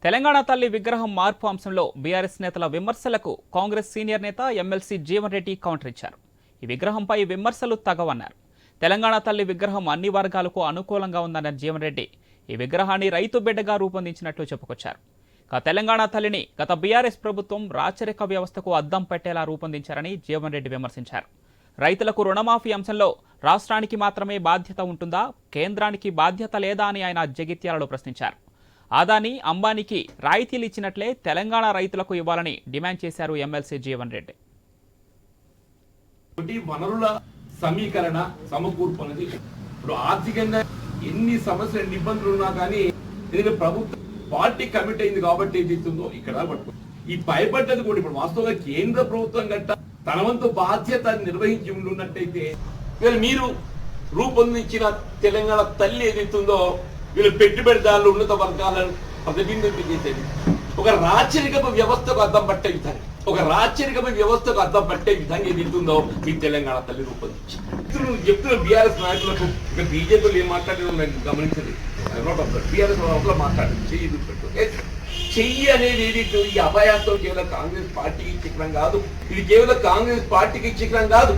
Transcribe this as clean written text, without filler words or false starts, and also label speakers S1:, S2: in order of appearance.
S1: తెలంగాణ తల్లి విగ్రహం మార్పు అంశంలో బీఆర్ఎస్ నేతల విమర్శలకు కాంగ్రెస్ సీనియర్ నేత ఎమ్మెల్సీ జీవన్ రెడ్డి కౌంటర్ ఇచ్చారు. ఈ విగ్రహంపై విమర్శలు తగవన్నారు. తెలంగాణ తల్లి విగ్రహం అన్ని వర్గాలకు అనుకూలంగా ఉందన్న జీవన్ రెడ్డి ఈ విగ్రహాన్ని రైతు బిడ్డగా రూపొందించినట్లు చెప్పుకొచ్చారు. తెలంగాణ తల్లిని గత బీఆర్ఎస్ ప్రభుత్వం రాచరిక వ్యవస్థకు అద్దం పెట్టేలా రూపొందించారని జీవన్ రెడ్డి విమర్శించారు. రైతులకు రుణమాఫీ అంశంలో రాష్ట్రానికి మాత్రమే బాధ్యత ఉంటుందా, కేంద్రానికి బాధ్యత లేదా అని ఆయన జగిత్యాలలో ప్రశ్నించారు. ఆదాని, అంబానీకి రాయితీలు ఇచ్చినట్లే తెలంగాణ రైతులకు ఇవ్వాలని డిమాండ్ చేశారు ఎమ్మెల్సీ జీవన్ రెడ్డి.
S2: వనరుల సమీకరణ సమకూర్పు అనేది ఇప్పుడు ఆర్థికంగా ఎన్ని సమస్యలు ఎన్ని ఇబ్బందులు ఉన్నా కానీ ప్రభుత్వం పార్టీ కమిట్ అయింది కాబట్టి ఏదైతుందో ఇక్కడ పట్టుకో ఈ భయపడ్డది కూడా ఇప్పుడు వాస్తవంగా కేంద్ర ప్రభుత్వం గట్ట తన వంతు బాధ్యత నిర్వహించి ఉండున్నట్టయితే మీరు రూపొందించిన తెలంగాణ తల్లి ఏదైతుందో వీళ్ళు పెట్టుబడిదారులు ఉన్నత వర్గాలను ప్రతిబింబించేది ఒక రాచరికపు వ్యవస్థకు అద్దం పట్టే విధంగా అద్దం పట్టే విధంగా ఏదైతుందో మీ తెలంగాణ తల్లి రూపొందించి చెప్తున్న బీఆర్ఎస్ నాయకులకు ఇక బీజేపీలు ఏం మాట్లాడారో నేను గమనించలేదు. బీఆర్ఎస్ మాట్లాడారు చెయ్యి అనేది ఏదైతే ఈ అభయాస్తం కేవలం కాంగ్రెస్ పార్టీకి చిక్రం కాదు, ఇది కేవలం కాంగ్రెస్ పార్టీకి చిక్రం కాదు,